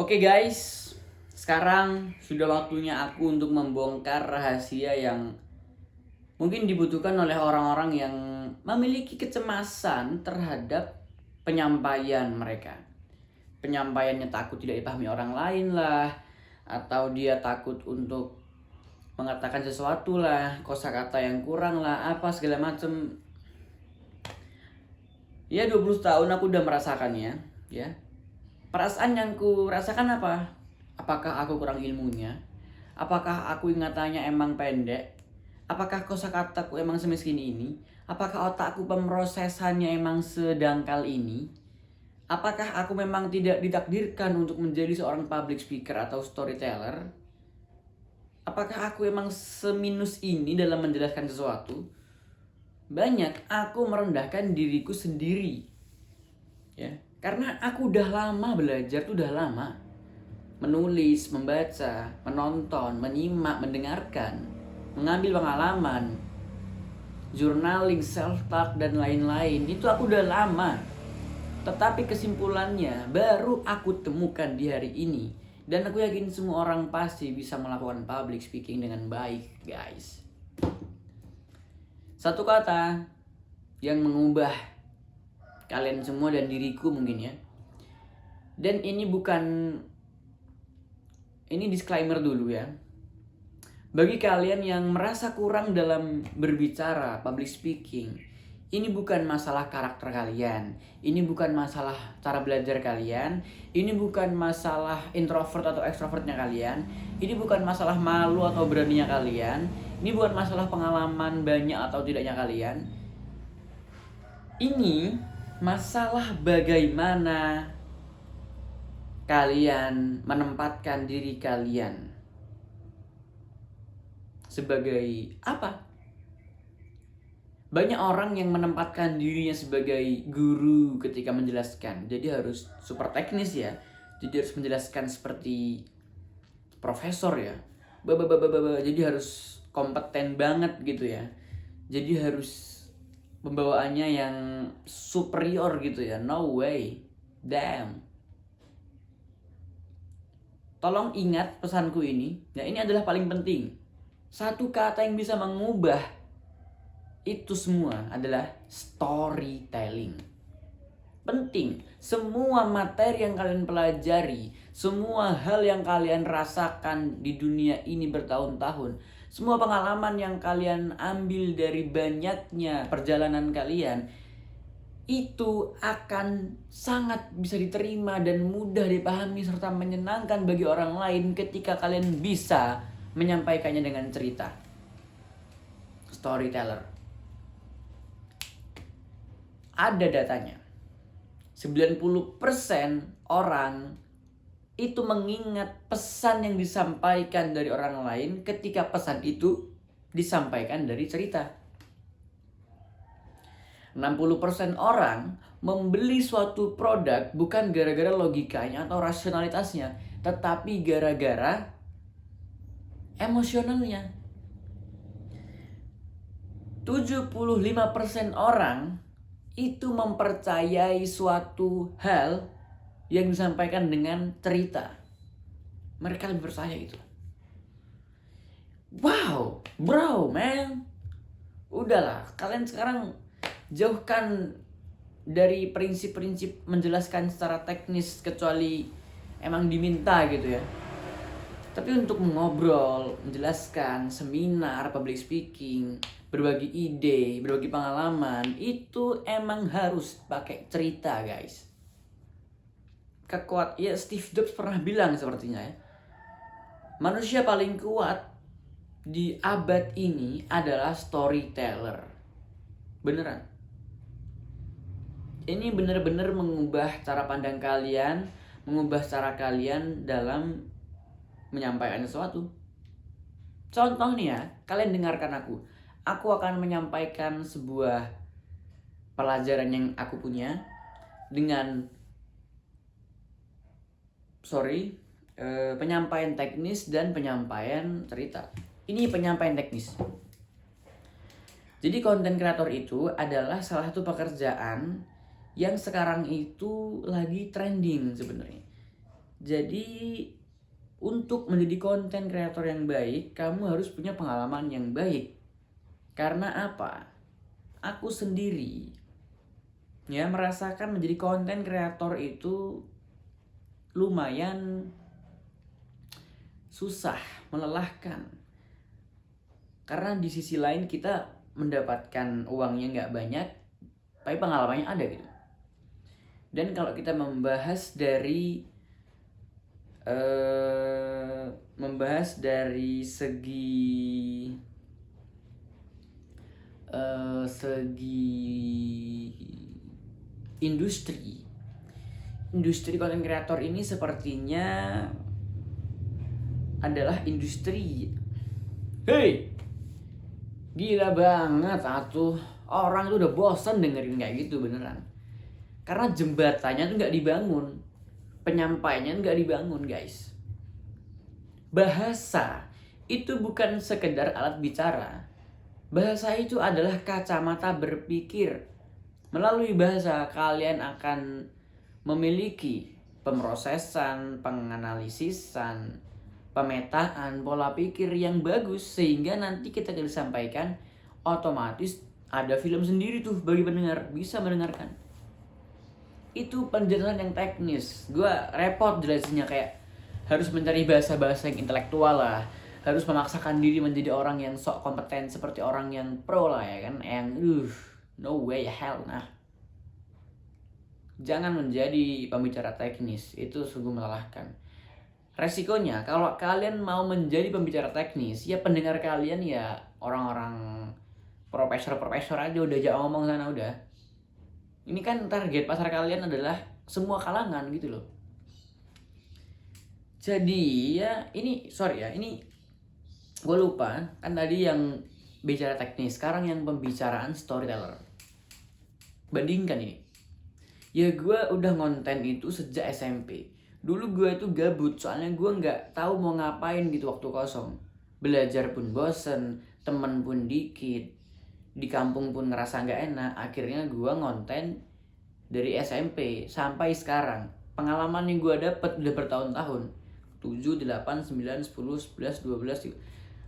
Oke guys, sekarang sudah waktunya aku untuk membongkar rahasia yang mungkin dibutuhkan oleh orang-orang yang memiliki kecemasan terhadap penyampaian mereka. Penyampaiannya takut tidak dipahami orang lain lah, atau dia takut untuk mengatakan sesuatu lah, kosakata yang kurang lah, apa segala macem. Ya 20 tahun aku udah merasakannya, ya. Perasaan yang ku rasakan apa? Apakah aku kurang ilmunya? Apakah aku ingatannya emang pendek? Apakah kosakataku emang semiskin ini? Apakah otakku pemrosesannya emang sedangkal ini? Apakah aku memang tidak ditakdirkan untuk menjadi seorang public speaker atau storyteller? Apakah aku emang seminus ini dalam menjelaskan sesuatu? Banyak aku merendahkan diriku sendiri. Ya, karena aku udah lama belajar tuh udah lama. Menulis, membaca, menonton, menyimak, mendengarkan, mengambil pengalaman, journaling, self-talk, dan lain-lain. Itu aku udah lama. Tetapi kesimpulannya baru aku temukan di hari ini. Dan aku yakin semua orang pasti bisa melakukan public speaking dengan baik, guys. Satu kata yang mengubah kalian semua dan diriku mungkin ya. Dan ini disclaimer dulu ya. Bagi kalian yang merasa kurang dalam berbicara, public speaking, ini bukan masalah karakter kalian, ini bukan masalah cara belajar kalian, ini bukan masalah introvert atau extrovertnya kalian, ini bukan masalah malu atau beraninya kalian, ini bukan masalah pengalaman banyak atau tidaknya kalian. Ini masalah bagaimana kalian menempatkan diri kalian sebagai apa? Banyak orang yang menempatkan dirinya sebagai guru ketika menjelaskan. Jadi harus super teknis ya. Jadi harus menjelaskan seperti profesor ya. Jadi harus kompeten banget gitu ya. Jadi harus pembawaannya yang superior gitu ya. No way. Damn. Tolong ingat pesanku ini. Ya, ini adalah paling penting. Satu kata yang bisa mengubah itu semua adalah storytelling. Penting. Semua materi yang kalian pelajari, semua hal yang kalian rasakan di dunia ini bertahun-tahun, semua pengalaman yang kalian ambil dari banyaknya perjalanan kalian, itu akan sangat bisa diterima dan mudah dipahami serta menyenangkan bagi orang lain ketika kalian bisa menyampaikannya dengan cerita. Storyteller. Ada datanya. 90% orang itu mengingat pesan yang disampaikan dari orang lain ketika pesan itu disampaikan dari cerita. 60% orang membeli suatu produk bukan gara-gara logikanya atau rasionalitasnya, tetapi gara-gara emosionalnya. 75% orang itu mempercayai suatu hal yang disampaikan dengan cerita. Mereka lebih percaya itu. Wow, bro, man. Udahlah, kalian sekarang jauhkan dari prinsip-prinsip menjelaskan secara teknis kecuali emang diminta gitu ya. Tapi untuk mengobrol, menjelaskan, seminar, public speaking, berbagi ide, berbagi pengalaman, itu emang harus pakai cerita, guys. Ya Steve Jobs pernah bilang sepertinya ya. Manusia paling kuat di abad ini adalah storyteller. Beneran. Ini bener-bener mengubah cara pandang kalian, mengubah cara kalian dalam menyampaikan sesuatu. Contoh nih ya, kalian dengarkan aku. Aku akan menyampaikan sebuah pelajaran yang aku punya dengan penyampaian teknis dan penyampaian cerita. Ini penyampaian teknis. Jadi konten kreator itu adalah salah satu pekerjaan yang sekarang itu lagi trending sebenarnya. Jadi untuk menjadi konten kreator yang baik, kamu harus punya pengalaman yang baik. Karena apa? Aku sendiri ya merasakan menjadi konten kreator itu lumayan susah, melelahkan. Karena di sisi lain kita mendapatkan uangnya nggak banyak, tapi pengalamannya ada gitu. Dan kalau kita membahas dari segi industri konten kreator ini sepertinya adalah industri. Hei, gila banget atuh. Orang tuh udah bosan dengerin kayak gitu beneran. Karena jembatannya tuh nggak dibangun, penyampaiannya nggak dibangun guys. Bahasa itu bukan sekedar alat bicara. Bahasa itu adalah kacamata berpikir. Melalui bahasa kalian akan memiliki pemrosesan, penganalisisan, pemetaan, pola pikir yang bagus, sehingga nanti kita disampaikan otomatis ada film sendiri tuh bagi pendengar, bisa mendengarkan. Itu penjelasan yang teknis. Gua repot jelasinnya, kayak harus mencari bahasa-bahasa yang intelektual lah, harus memaksakan diri menjadi orang yang sok kompeten seperti orang yang pro lah ya kan, yang no way hell. Nah, jangan menjadi pembicara teknis, itu sungguh melelahkan. Resikonya kalau kalian mau menjadi pembicara teknis, ya pendengar kalian ya orang-orang profesor aja, udah jangan ngomong sana udah. Ini kan target pasar kalian adalah semua kalangan gitu loh. Jadi ya ini gue lupa kan tadi yang bicara teknis, sekarang yang pembicaraan storyteller. Bandingkan ini. Ya gue udah ngonten itu sejak SMP. Dulu gue itu gabut, soalnya gue nggak tahu mau ngapain gitu waktu kosong. Belajar pun bosen, temen pun dikit, di kampung pun ngerasa nggak enak. Akhirnya gue ngonten dari SMP sampai sekarang. Pengalaman yang gue dapet udah bertahun-tahun. 7, 8, 9, 10, 11, 12,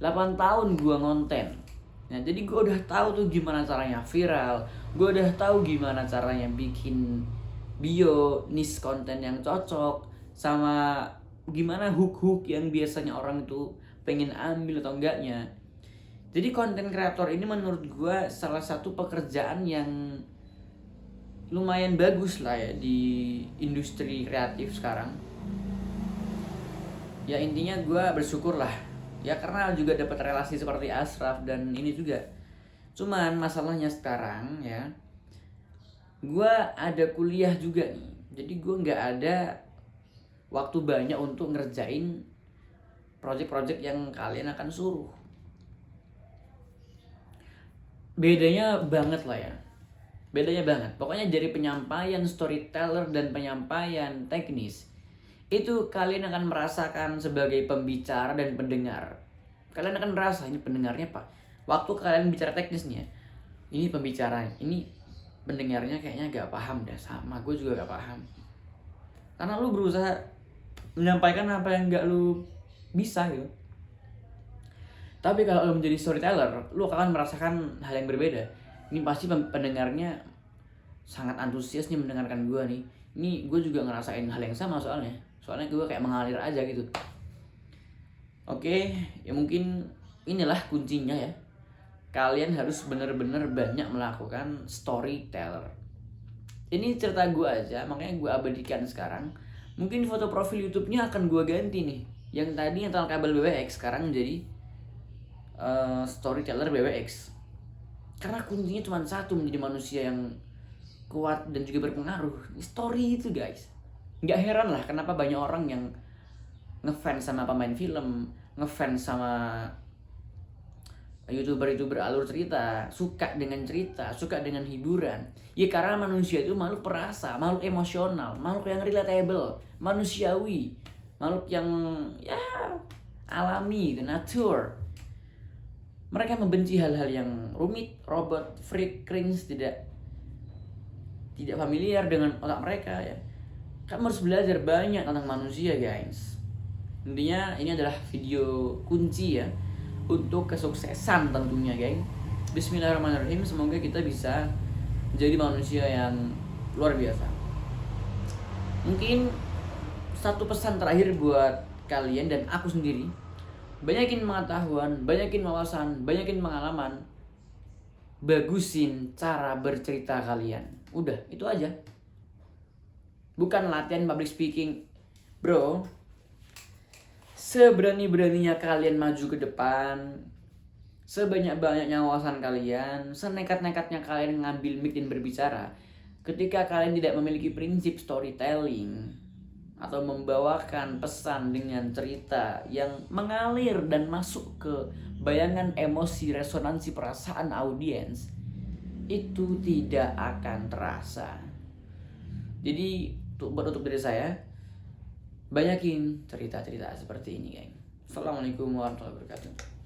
8 tahun gue ngonten. Nah, jadi gue udah tahu tuh gimana caranya viral. Gue udah tahu gimana caranya bikin bio, niche konten yang cocok, sama gimana hook-hook yang biasanya orang itu pengen ambil atau enggaknya. Jadi konten kreator ini menurut gue salah satu pekerjaan yang lumayan bagus lah ya di industri kreatif sekarang. Ya intinya gue bersyukur lah ya, karena juga dapat relasi seperti Ashraf dan ini juga. Cuman masalahnya sekarang ya, gue ada kuliah juga nih, jadi gue nggak ada waktu banyak untuk ngerjain project-project yang kalian akan suruh. Bedanya banget lah ya, bedanya banget. Pokoknya dari penyampaian storyteller dan penyampaian teknis, itu kalian akan merasakan sebagai pembicara dan pendengar. Kalian akan merasa ini pendengarnya pak. Waktu kalian bicara teknis nih ya, ini pembicara, ini pendengarnya kayaknya gak paham dah, sama gue juga gak paham. Karena lu berusaha menyampaikan apa yang gak lu bisa gitu. Tapi kalau lu menjadi storyteller, lu akan merasakan hal yang berbeda. Ini pasti pendengarnya sangat antusias nih mendengarkan gue nih. Ini gue juga ngerasain hal yang sama soalnya gue kayak mengalir aja gitu. Oke, ya mungkin inilah kuncinya ya. Kalian harus bener-bener banyak melakukan storyteller. Ini cerita gue aja, makanya gue abadikan sekarang. Mungkin foto profil YouTube-nya akan gue ganti nih. Yang tadi yang tentang kabel BWX sekarang menjadi storyteller BWX. Karena kuncinya cuma satu, menjadi manusia yang kuat dan juga berpengaruh. Story itu guys. Nggak heran lah kenapa banyak orang yang ngefans sama pemain film, ngefans sama YouTuber alur cerita, suka dengan cerita, suka dengan hiburan. Ya karena manusia itu makhluk perasa, makhluk emosional, makhluk yang relatable, manusiawi, makhluk yang ya alami, nature. Mereka membenci hal-hal yang rumit, robot, freak, cringe, tidak familiar dengan otak mereka ya. Kamu harus belajar banyak tentang manusia, guys. Intinya ini adalah video kunci ya untuk kesuksesan tentunya, guys. Bismillahirrahmanirrahim. Semoga kita bisa menjadi manusia yang luar biasa. Mungkin satu pesan terakhir buat kalian dan aku sendiri, banyakin pengetahuan, banyakin wawasan, banyakin pengalaman, bagusin cara bercerita kalian. Udah, itu aja. Bukan latihan public speaking, bro. Seberani-beraninya kalian maju ke depan, sebanyak-banyaknya wawasan kalian, senekat-nekatnya kalian ngambil mic dan berbicara, ketika kalian tidak memiliki prinsip storytelling atau membawakan pesan dengan cerita yang mengalir dan masuk ke bayangan emosi, resonansi perasaan audiens, itu tidak akan terasa. Jadi buat dari saya, banyakin cerita-cerita seperti ini, guys. Assalamualaikum warahmatullahi wabarakatuh.